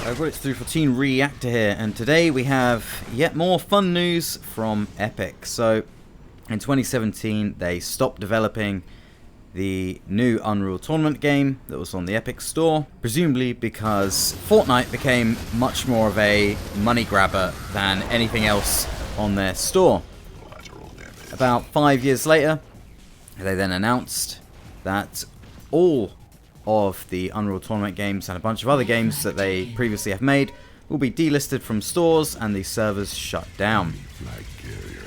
It's 314 Reactor here, and today we have yet more fun news from Epic. So, in 2017, they stopped developing the new Unreal Tournament game that was on the Epic Store, presumably because Fortnite became much more of a money grabber than anything else on their store. About 5 years later, they then announced that all of the Unreal Tournament games and a bunch of other games that they previously have made will be delisted from stores and the servers shut down.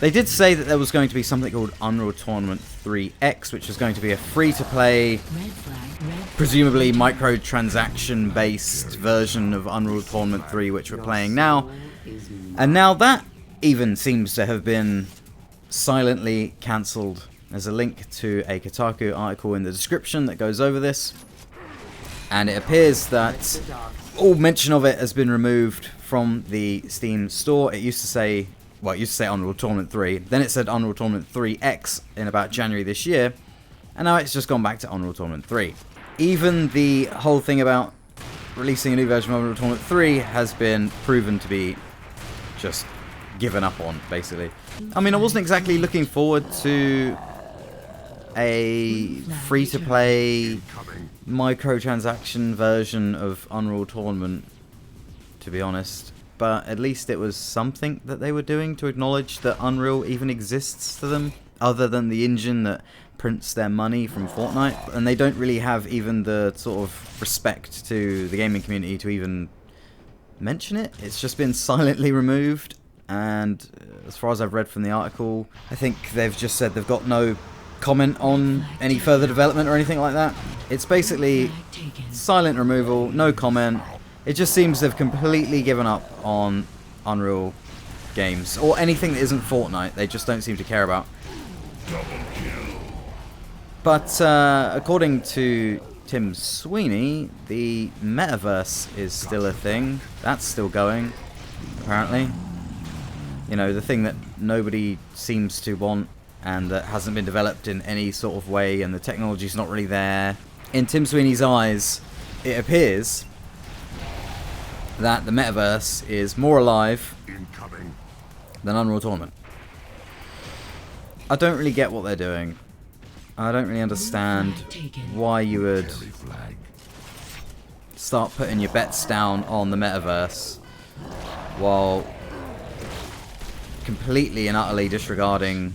They did say that there was going to be something called Unreal Tournament 3X, which was going to be a free-to-play, presumably microtransaction-based version of Unreal Tournament 3, which we're playing now. And now that even seems to have been silently cancelled. There's a link to a Kotaku article in the description that goes over this. And it appears that all mention of it has been removed from the Steam store. It used to say, well, it used to say Unreal Tournament 3. Then it said Unreal Tournament 3X in about January this year. And now it's just gone back to Unreal Tournament 3. Even the whole thing about releasing a new version of Unreal Tournament 3 has been proven to be just given up on, basically. I mean, I wasn't exactly looking forward to a free-to-play microtransaction version of Unreal Tournament, to be honest, but at least it was something that they were doing to acknowledge that Unreal even exists to them, other than the engine that prints their money from Fortnite. And they don't really have even the sort of respect to the gaming community to even mention it. It's just been silently removed, and as far as I've read from the article, I think they've just said they've got no comment on any further development or anything like that. It's basically silent removal, no comment. It just seems they've completely given up on Unreal games, or anything that isn't Fortnite. They just don't seem to care about. But according to Tim Sweeney, the Metaverse is still a thing. That's still going, apparently. You know, the thing that nobody seems to want, and that hasn't been developed in any sort of way, and the technology's not really there. In Tim Sweeney's eyes, it appears that the Metaverse is more alive than Unreal Tournament. I don't really get what they're doing. I don't really understand why you would start putting your bets down on the Metaverse while completely and utterly disregarding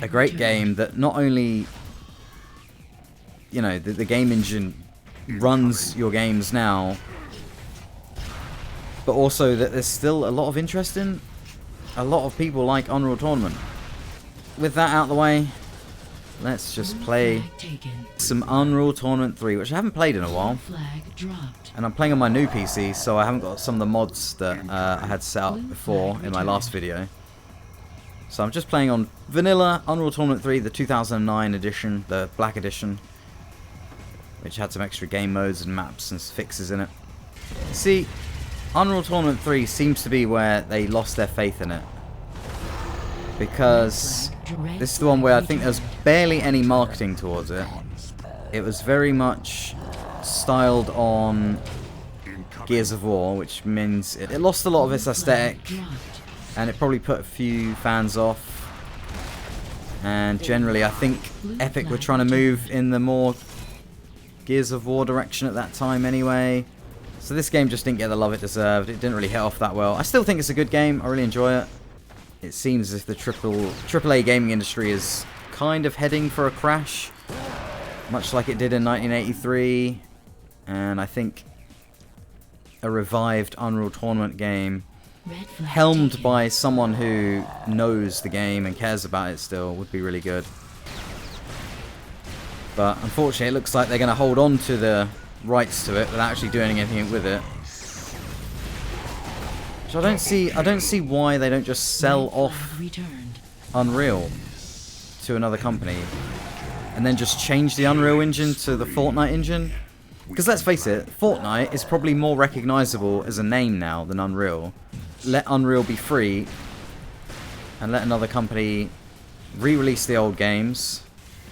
a great game that not only, you know, the game engine runs your games now, but also that there's still a lot of interest in. A lot of people like Unreal Tournament. With that out of the way, let's just play some Unreal Tournament 3, which I haven't played in a while. And I'm playing on my new PC, so I haven't got some of the mods that I had set up before in my last video. So I'm just playing on vanilla Unreal Tournament 3, the 2009 edition, the black edition, which had some extra game modes and maps and fixes in it. See, Unreal Tournament 3 seems to be where they lost their faith in it, because this is the one where I think there's barely any marketing towards it. It was very much styled on Gears of War, which means it lost a lot of its aesthetic, and it probably put a few fans off. And generally, I think Epic were trying to move in the more Gears of War direction at that time anyway. So this game just didn't get the love it deserved. It didn't really hit off that well. I still think it's a good game. I really enjoy it. It seems as if the AAA gaming industry is kind of heading for a crash, much like it did in 1983. And I think a revived Unreal Tournament game, helmed by someone who knows the game and cares about it still, would be really good. But unfortunately, it looks like they're going to hold on to the rights to it without actually doing anything with it. Which I don't see why they don't just sell off Unreal to another company and then just change the Unreal engine to the Fortnite engine. Because let's face it, Fortnite is probably more recognizable as a name now than Unreal. Let Unreal be free and let another company re-release the old games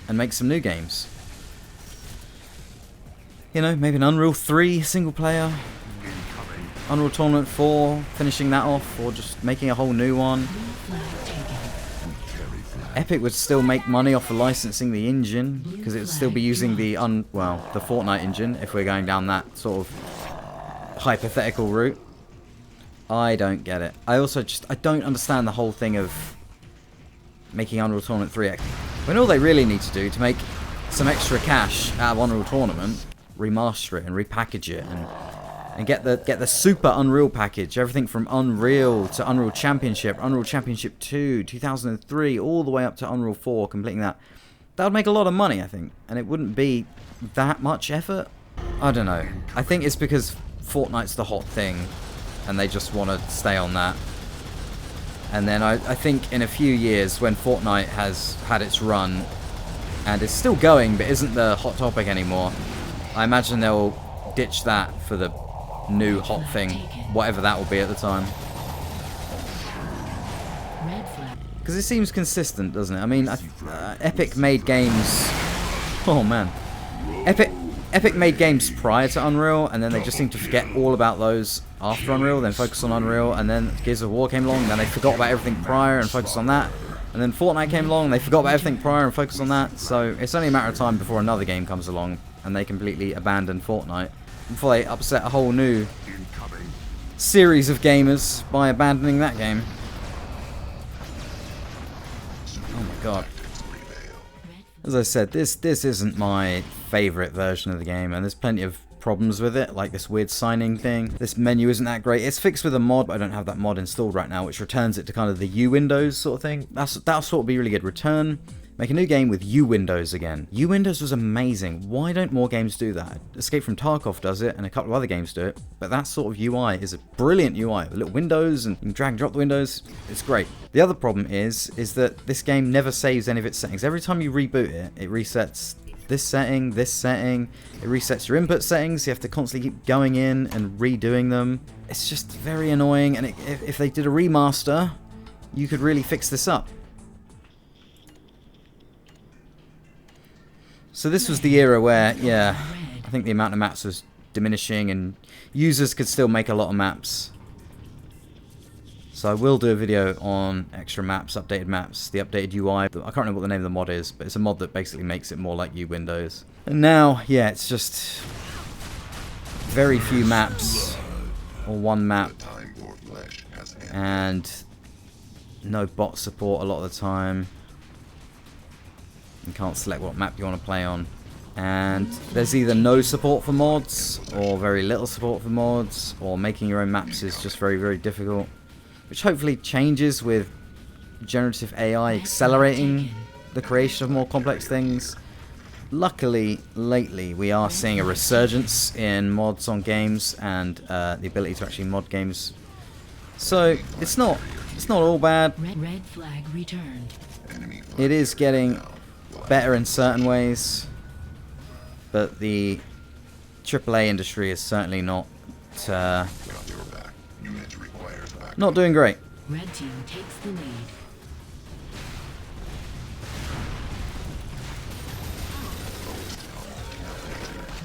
and make some new games. You know, maybe an Unreal 3 single player, Unreal Tournament 4, finishing that off, or just making a whole new one. Epic would still make money off of licensing the engine, because it would still be using the the Fortnite engine, if we're going down that sort of hypothetical route. I don't get it. I don't understand the whole thing of making Unreal Tournament 3X. When all they really need to do to make some extra cash out of Unreal Tournament, remaster it and repackage it and get the super Unreal package, everything from Unreal to Unreal Championship, Unreal Championship 2, 2003, all the way up to Unreal 4, completing that. That would make a lot of money, I think, and it wouldn't be that much effort. I don't know. I think it's because Fortnite's the hot thing, and they just want to stay on that. And then I think in a few years, when Fortnite has had its run, and is still going, but isn't the hot topic anymore, I imagine they'll ditch that for the new hot thing, whatever that will be at the time. Because it seems consistent, doesn't it? I mean, Epic made games... Oh, man. Epic made games prior to Unreal, and then they just seem to forget all about those after Unreal, then focus on Unreal, and then Gears of War came along, and then they forgot about everything prior and focused on that. And then Fortnite came along, and they forgot about everything prior and focused on that. So it's only a matter of time before another game comes along, and they completely abandon Fortnite, before they upset a whole new series of gamers by abandoning that game. Oh my god. As I said, this isn't my favourite version of the game, and there's plenty of problems with it, like this weird signing thing. This menu isn't that great. It's fixed with a mod, but I don't have that mod installed right now, which returns it to kind of the U windows sort of thing. That'll sort of be really good. Return, make a new game with U windows again. U windows was amazing. Why don't more games do that? Escape from Tarkov does it, and a couple of other games do it, but that sort of UI is a brilliant UI. The little windows, and you can drag and drop the windows. It's great. The other problem is that this game never saves any of its settings. Every time you reboot it, it resets this setting, it resets your input settings. You have to constantly keep going in and redoing them. It's just very annoying, and if they did a remaster, you could really fix this up. So this was the era where, yeah, I think the amount of maps was diminishing, and users could still make a lot of maps. So I will do a video on extra maps, updated maps, the updated UI. I can't remember what the name of the mod is, but it's a mod that basically makes it more like U Windows. And now, yeah, it's just very few maps, or one map, and no bot support a lot of the time. You can't select what map you want to play on. And there's either no support for mods, or very little support for mods, or making your own maps is just very, very difficult. Which hopefully changes with generative AI accelerating the creation of more complex things. Luckily, lately, we are seeing a resurgence in mods on games, and the ability to actually mod games. So it's not all bad. Red flag returned. It is getting better in certain ways, but the AAA industry is certainly not doing great. Red team takes the lead.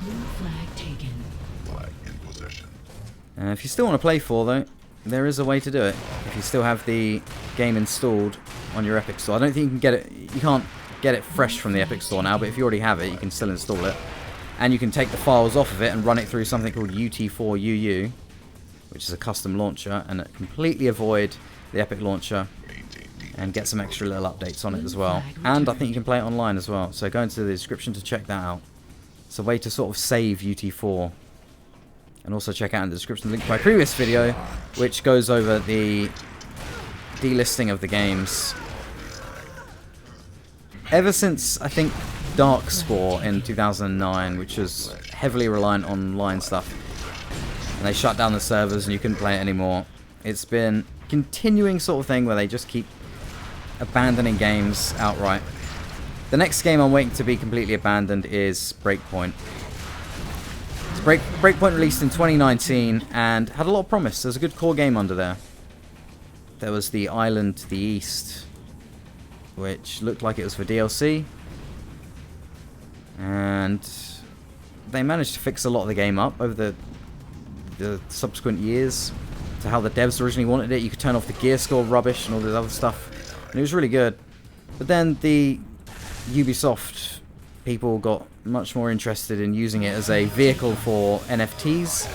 Blue flag taken. Flag in possession. If you still want to play 4, though, there is a way to do it. If you still have the game installed on your Epic Store. I don't think you can get it. You can't get it fresh from the Epic Store now, but if you already have it, you can still install it. And you can take the files off of it and run it through something called UT3X, which is a custom launcher, and completely avoid the Epic launcher, and get some extra little updates on it as well. And I think you can play it online as well, so go into the description to check that out. It's a way to sort of save UT4. And also check out in the description the link to my previous video, which goes over the delisting of the games. Ever since, I think, Darkspore in 2009, which was heavily reliant on online stuff, and they shut down the servers and you couldn't play it anymore, it's been a continuing sort of thing where they just keep abandoning games outright. The next game I'm waiting to be completely abandoned is Breakpoint. Breakpoint released in 2019 and had a lot of promise. There's a good core game under there. There was the Island to the East, which looked like it was for DLC. And they managed to fix a lot of the game up over the subsequent years to how the devs originally wanted it. You could turn off the gear score rubbish and all this other stuff, and it was really good. But then the Ubisoft people got much more interested in using it as a vehicle for NFTs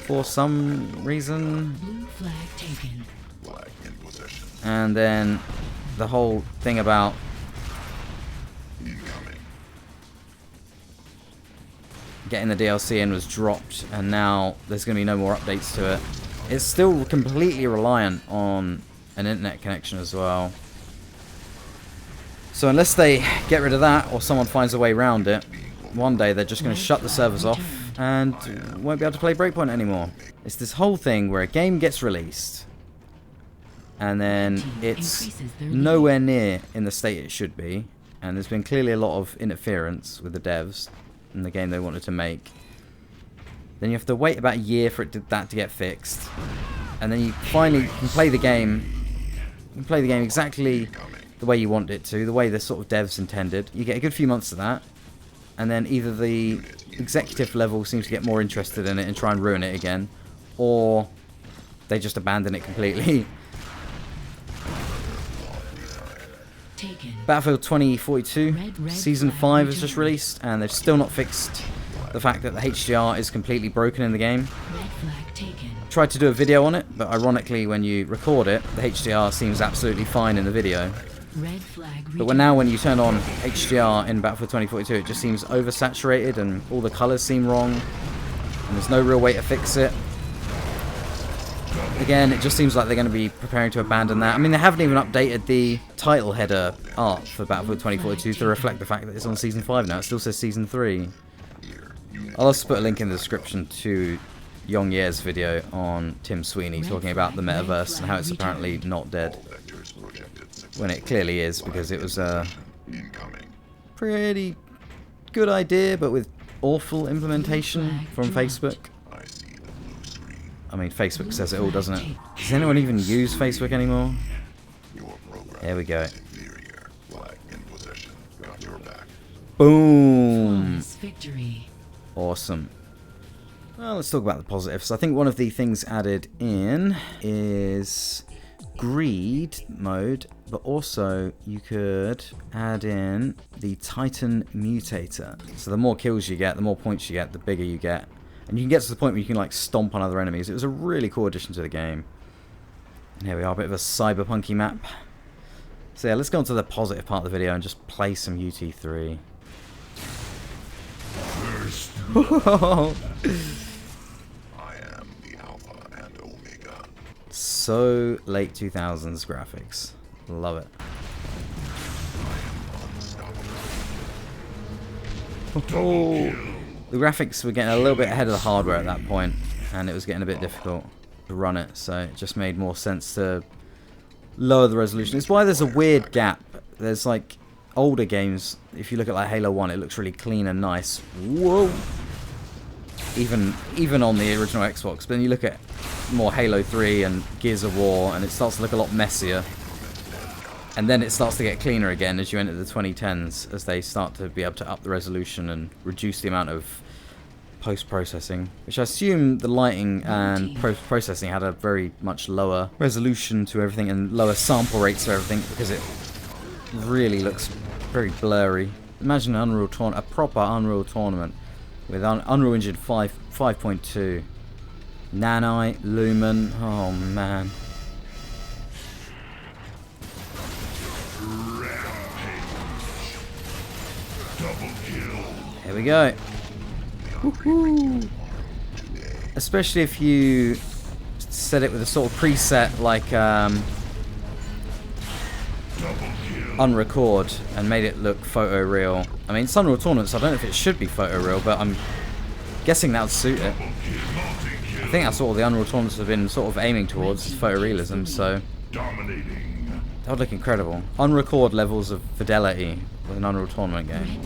for some reason. Blue flag taken. Flag in possession. And then the whole thing about Incoming. getting the DLC in was dropped, and now there's going to be no more updates to it. It's still completely reliant on an internet connection as well. So unless they get rid of that, or someone finds a way around it, one day they're just going to shut the servers off and won't be able to play Breakpoint anymore. It's this whole thing where a game gets released and then it's nowhere near in the state it should be, and there's been clearly a lot of interference with the devs in the game they wanted to make. Then you have to wait about a year for that to get fixed, and then you finally can play the game. You can play the game exactly the way you want it to, the way the sort of devs intended. You get a good few months of that, and then either the executive level seems to get more interested in it and try and ruin it again, or they just abandon it completely. Taken. Battlefield 2042 Season 5 has just released, and they've still not fixed the fact that the HDR is completely broken in the game. Red flag taken. Tried to do a video on it, but ironically when you record it, the HDR seems absolutely fine in the video. Red flag But when you turn on HDR in Battlefield 2042, it just seems oversaturated and all the colours seem wrong, and there's no real way to fix it. Again, it just seems like they're going to be preparing to abandon that. I mean, they haven't even updated the title header art for Battlefield 2042 to reflect the fact that it's on Season 5 now. It still says Season 3. I'll also put a link in the description to YongYea's video on Tim Sweeney talking about the Metaverse and how it's apparently not dead, Vectors projected success. when it clearly is, because it was a Incoming. pretty good idea, but with awful implementation from Facebook. I see the blue screen. I mean, Facebook says it all, doesn't it? Does anyone even use Facebook anymore? Your program. There we go. Inferior. Flag in possession. Got your back. Boom! Flawless victory. Awesome. Well, let's talk about the positives. I think one of the things added in is greed mode, but also you could add in the Titan Mutator. So the more kills you get, the more points you get, the bigger you get. And you can get to the point where you can like stomp on other enemies. It was a really cool addition to the game. And here we are, a bit of a cyberpunky map. So yeah, let's go on to the positive part of the video and just play some UT3. I am the Alpha and Omega. So late 2000s graphics. Love it. Oh. The graphics were getting a little bit ahead of the hardware at that point, and it was getting a bit difficult to run it, so it just made more sense to lower the resolution. It's why there's a weird gap. There's like older games, if you look at like Halo 1, it looks really clean and nice. Whoa! Even on the original Xbox, but then you look at more Halo 3 and Gears of War, and it starts to look a lot messier. And then it starts to get cleaner again as you enter the 2010s, as they start to be able to up the resolution and reduce the amount of post-processing. Which I assume the lighting and post-processing had a very much lower resolution to everything and lower sample rates to everything, because it really looks very blurry. Imagine an a proper Unreal tournament with Unreal Engine 5.2, Nanite, Lumen. Oh man. Here we go. Woohoo. Especially if you set it with a sort of preset like Unrecord and made it look photoreal. I mean, it's Unreal Tournaments, so I don't know if it should be photoreal, but I'm guessing that would suit it. I think that's what all the Unreal Tournaments have been sort of aiming towards, is photorealism, so that would look incredible. Unrecord levels of fidelity with an Unreal Tournament game.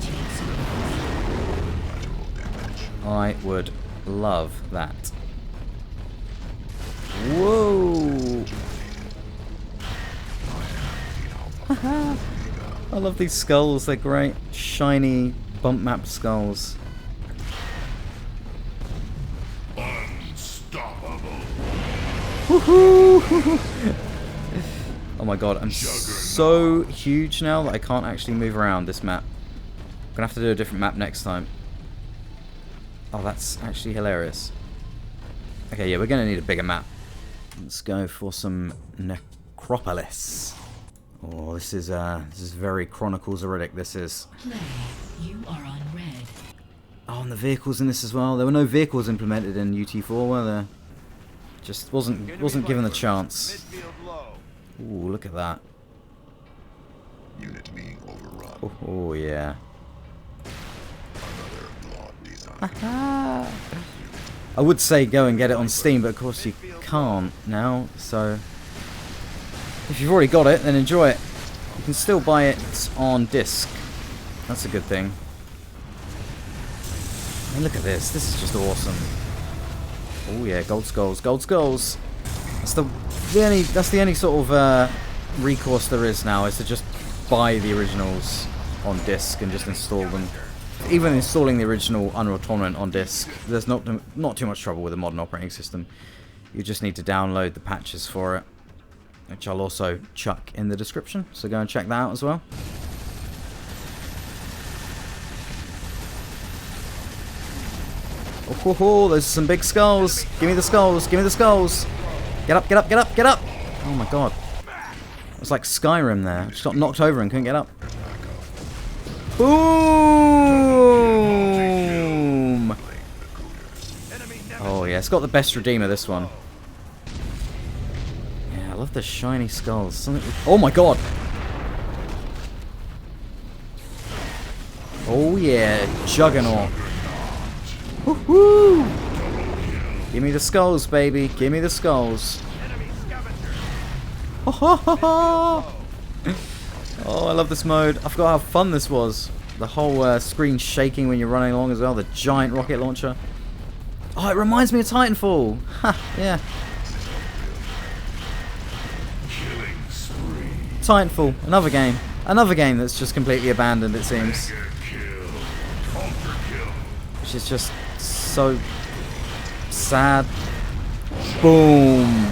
I would love that. Whoa! I love these skulls, they're great. Shiny, bump map skulls. Woohoo! Oh my god, I'm so huge now that I can't actually move around this map. I'm gonna have to do a different map next time. Oh, that's actually hilarious. Okay, yeah, we're gonna need a bigger map. Let's go for some Necropolis. Oh, this is very Chronicles-eric, this is. Play. You are on red. Oh, and the vehicles in this as well. There were no vehicles implemented in UT4, were there? Just wasn't given the chance. Ooh, look at that. Unit being overrun. Oh yeah. Another flawed design. I would say go and get it on Steam, but of course you can't now, so if you've already got it, then enjoy it. You can still buy it on disc. That's a good thing. And look at this. This is just awesome. Oh yeah, gold skulls, gold skulls. That's the only sort of recourse there is now, is to just buy the originals on disc and just install them. Even installing the original Unreal Tournament on disc, there's not too much trouble with a modern operating system. You just need to download the patches for it, which I'll also chuck in the description, so go and check that out as well. Oh, ho, ho, those are some big skulls. Give me the skulls, give me the skulls. Get up, get up, get up, get up! Oh my god. It was like Skyrim there. I just got knocked over and couldn't get up. Boom! Oh yeah, it's got the best Redeemer, this one. Yeah, I love the shiny skulls. Oh my god! Oh yeah, Juggernaut. Woohoo! Give me the skulls, baby. Give me the skulls. Oh, I love this mode. I forgot how fun this was. The whole screen shaking when you're running along as well. The giant rocket launcher. Oh, it reminds me of Titanfall. Ha, yeah. Titanfall, another game. Another game that's just completely abandoned, it seems. Which is just so sad. Boom.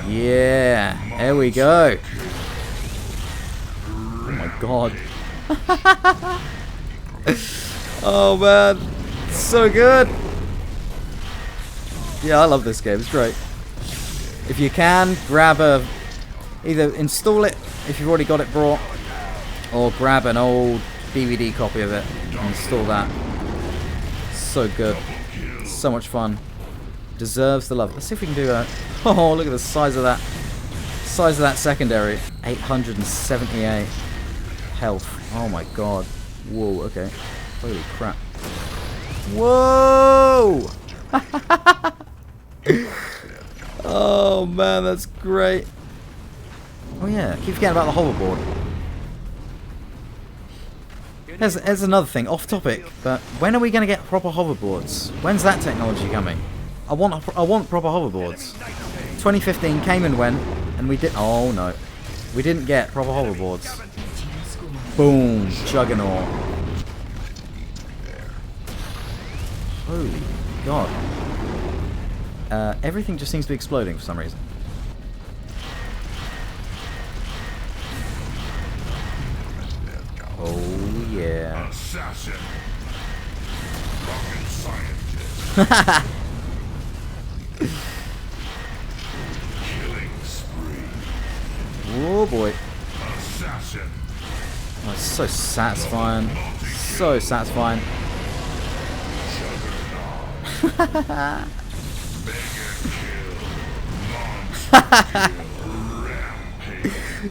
Yeah, there we go. Oh my god. Oh man, so good. Yeah, I love this game, it's great. If you can, grab either install it if you've already got it brought, or grab an old DVD copy of it and install that. So good. So much fun. Deserves the love. Let's see if we can do a... Oh, look at the size of that. Size of that secondary. 878 health. Oh my god. Whoa, okay. Holy crap. Whoa! Oh man, that's great. Oh yeah, I keep forgetting about the hoverboard. There's another thing, off topic, but when are we going to get proper hoverboards? When's that technology coming? I want proper hoverboards. 2015 came and went, and we did. Oh no, we didn't get proper hoverboards. Boom, Juggernaut. Holy god. Everything just seems to be exploding for some reason. Oh yeah. Assassin. Rocket scientist. Killing spree. Oh boy. Assassin. Oh, it's so satisfying. So satisfying.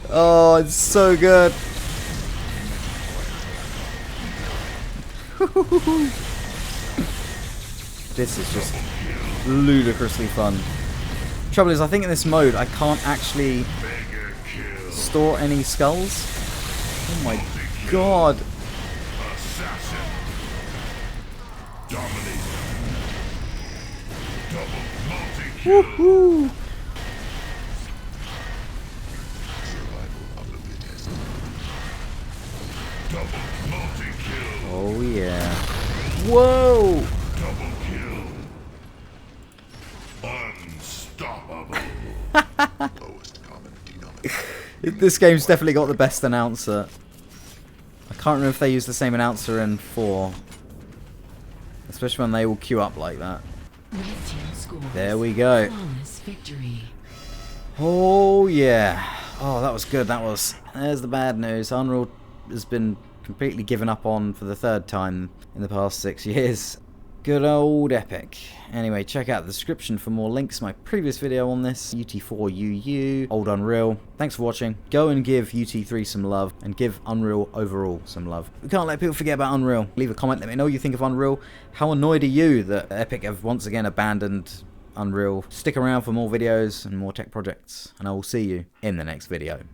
Oh, it's so good. This is just ludicrously fun. Trouble is, I think in this mode I can't actually store any skulls. Oh my god. Woohoo! Oh yeah. Whoa! Double kill. Unstoppable. This game's definitely got the best announcer. I can't remember if they use the same announcer in 4. Especially when they all queue up like that. There we go. Victory. Oh yeah. Oh, that was good. There's the bad news. Unreal has been completely given up on for the 3rd time in the past 6 years. Good old Epic. Anyway, check out the description for more links. My previous video on this, UT4UU, Old Unreal. Thanks for watching. Go and give UT3 some love, and give Unreal overall some love. We can't let people forget about Unreal. Leave a comment, let me know what you think of Unreal. How annoyed are you that Epic have once again abandoned Unreal? Stick around for more videos and more tech projects, and I will see you in the next video.